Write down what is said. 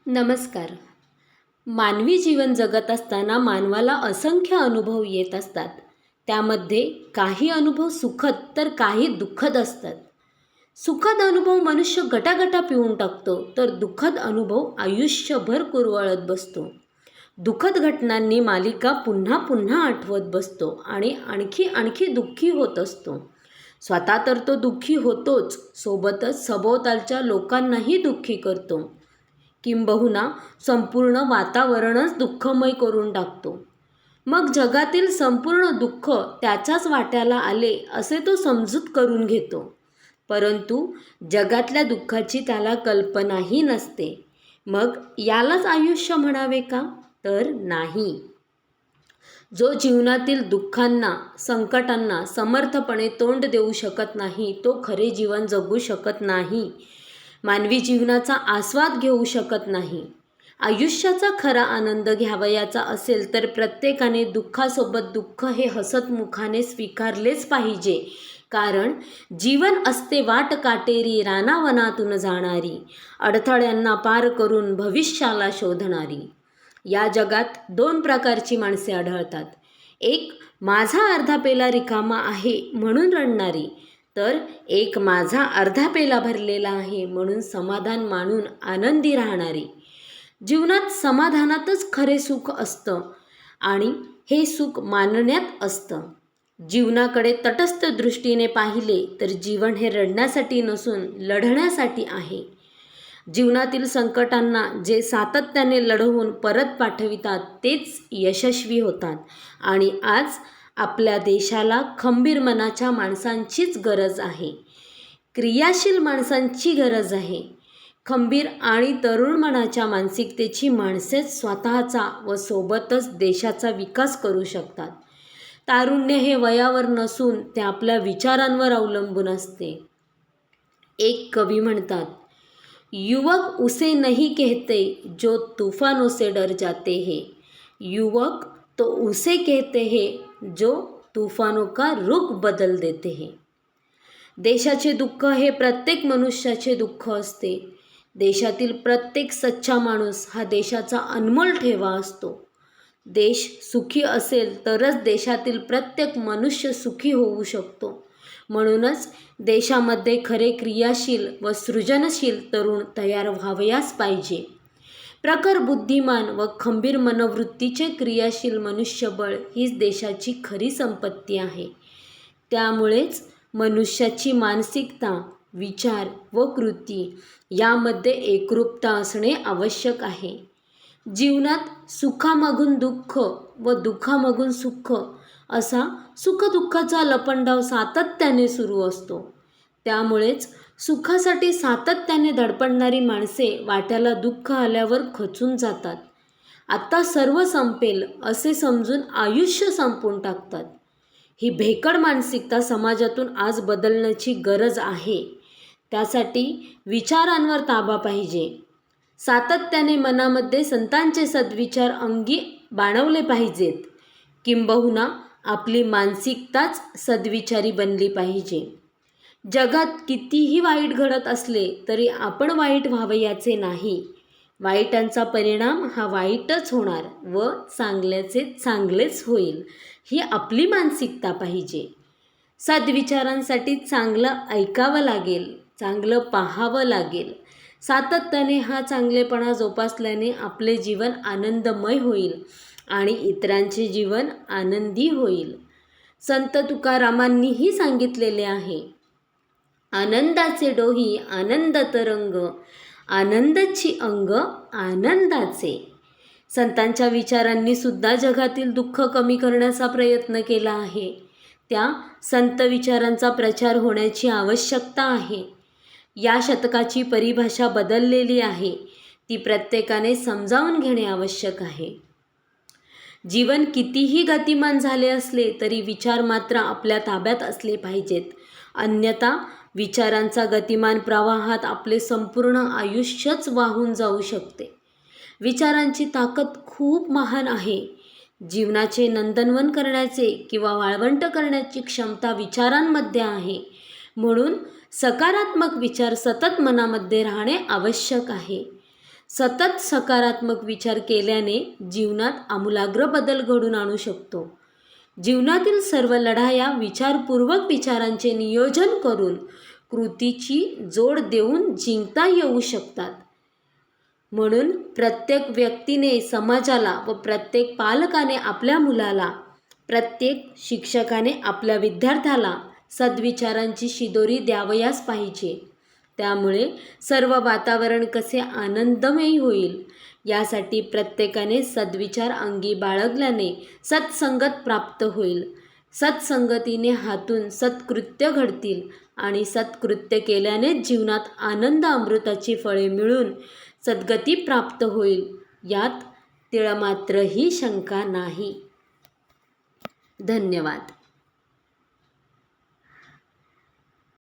नमस्कार. मानवी जीवन जगत असताना मानवाला असंख्य अनुभव येत असतात. त्यामध्ये काही अनुभव सुखद तर काही दुःखद असतात. सुखद अनुभव मनुष्य गटागटा पिऊन टाकतो, तर दुःखद अनुभव आयुष्यभर कुरवाळत बसतो. दुःखद घटनांनी मालिका पुन्हा पुन्हा आठवत बसतो आणि आणखी आणखी दुःखी होत असतो. स्वतः तर तो दुःखी होतोच, सोबतच सभोवतालच्या लोकांनाही दुःखी करतो. किंबहुना संपूर्ण वातावरणच दुःखमय करून टाकतो. मग जगातील संपूर्ण दुःख त्याच्याच वाट्याला आले असे तो समजूत करून घेतो. परंतु जगातल्या दुःखाची त्याला कल्पनाही नसते. मग यालाच आयुष्य म्हणावे का? तर नाही. जो जीवनातील दुःखांना, संकटांना समर्थपणे तोंड देऊ शकत नाही, तो खरे जीवन जगू शकत नाही. मानवी जीवनाचा आस्वाद घेऊ शकत नाही. आयुष्याचा खरा आनंद घ्यावयाचा असेल तर प्रत्येकाने दुःखासोबत दुःख हे हसतमुखाने स्वीकारलेच पाहिजे. कारण जीवन असते वाट काटेरी, रानावनातून जाणारी, अडथळ्यांना पार करून भविष्याला शोधणारी. या जगात दोन प्रकारची माणसे आढळतात. एक, माझा अर्धा पेला रिकामा आहे म्हणून रडणारी, तर एक, माझा अर्धा पेला भरलेला आहे म्हणून समाधान मानून आनंदी राहणारी. जीवनात समाधानातच खरे सुख असतं आणि हे सुख मानण्यात असतं. जीवनाकडे तटस्थ दृष्टीने पाहिले तर जीवन हे रडण्यासाठी नसून लढण्यासाठी आहे. जीवनातील संकटांना जे सातत्याने लढवून परत पाठवितात तेच यशस्वी होतात. आणि आज आपल्या देशाला खंबीर मनाच्या माणसांचीच गरज आहे. क्रियाशील माणसांची गरज आहे. खंबीर आणि तरुण मनाच्या मानसिकतेची माणसेच स्वतःचा व सोबतच देशाचा विकास करू शकतात. तारुण्य हे वयावर नसून ते आपल्या विचारांवर अवलंबून असते. एक कवी म्हणतात, युवक उसे नहीं कहते जो तूफानों से डर जाते हैं, युवक तो उसे कहते हैं जो तूफानों का रुख बदल देते हैं. देशाचे दुःख हे प्रत्येक मनुष्याचे दुःख असते. देशातील प्रत्येक सच्चा माणूस हा देशाचा अनमोल ठेवा असतो. देश सुखी असेल तरच देशातील प्रत्येक मनुष्य सुखी होऊ शकतो. म्हणूनच देशामध्ये खरे क्रियाशील व सृजनशील तरुण तयार व्हावयास पाहिजे. प्रखर बुद्धिमान व खंबीर मनोवृत्तीचे क्रियाशील मनुष्यबळ हीच देशाची खरी संपत्ती आहे. त्यामुळेच मनुष्याची मानसिकता, विचार व कृती यामध्ये एकरूपता असणे आवश्यक आहे. जीवनात सुखामागून दुःख व दुःखामागून सुख असा सुखदुःखाचा लपंडाव सातत्याने सुरू असतो. त्यामुळेच सुखासाठी सातत्याने धडपडणारी माणसे वाट्याला दुःख आल्यावर खचून जातात. आता सर्व संपेल असे समजून आयुष्य संपवून टाकतात. ही भेकड मानसिकता समाजातून आज बदलण्याची गरज आहे. त्यासाठी विचारांवर ताबा पाहिजे. सातत्याने मनामध्ये संतांचे सद्विचार अंगी बाणवले पाहिजेत. किंबहुना आपली मानसिकताच सद्विचारी बनली पाहिजे. जगात कितीही वाईट घडत असले तरी आपण वाईट व्हावयाचे नाही. वाईटांचा परिणाम हा वाईटच होणार व चांगल्याचे चांगलेच होईल, ही आपली मानसिकता पाहिजे. सद्विचारांसाठी चांगलं ऐकावं लागेल, चांगलं पाहावं लागेल. सातत्याने हा चांगलेपणा जोपासल्याने आपले जीवन आनंदमय होईल आणि इतरांचे जीवन आनंदी होईल. संत तुकारामांनीही सांगितलेले आहे, आनंदाचे डोही आनंद तरंग, आनंदाची अंग आनंदाचे. संतांच्या विचारांनी सुद्धा जगातील दुःख कमी करण्याचा प्रयत्न केला आहे. त्या संत विचारांचा प्रचार होण्याची आवश्यकता आहे. या शतकाची परिभाषा बदललेली आहे. ती प्रत्येकाने समजावून घेणे आवश्यक आहे. जीवन कितीही गतिमान झाले असले तरी विचार मात्र आपल्या ताब्यात असले पाहिजेत. अन्यथा विचारांचा गतिमान प्रवाहात आपले संपूर्ण आयुष्यच वाहून जाऊ शकते. विचारांची ताकद खूप महान आहे. जीवनाचे नंदनवन करण्याचे किंवा वाळवंट करण्याची क्षमता विचारांमध्ये आहे. म्हणून सकारात्मक विचार सतत मनामध्ये राहणे आवश्यक आहे. सतत सकारात्मक विचार केल्याने जीवनात आमूलाग्र बदल घडून आणू शकतो. जीवनातील सर्व लढाया विचारपूर्वक विचारांचे नियोजन करून कृतीची जोड देऊन जिंकता येऊ शकतात. म्हणून प्रत्येक व्यक्तीने समाजाला व प्रत्येक पालकाने आपल्या मुलाला, प्रत्येक शिक्षकाने आपल्या विद्यार्थ्याला सद्विचारांची शिदोरी द्यावयास पाहिजे. त्यामुळे सर्व वातावरण कसे आनंदमयी होईल यासाठी प्रत्येकाने सद्विचार अंगी बाळगल्याने सत्संगत प्राप्त होईल. सत्संगतीने हातून सत्कृत्य घडतील आणि सत्कृत्य केल्याने जीवनात आनंद अमृताची फळे मिळून सद्गती प्राप्त होईल, यात तिळमात्रही शंका नाही. धन्यवाद.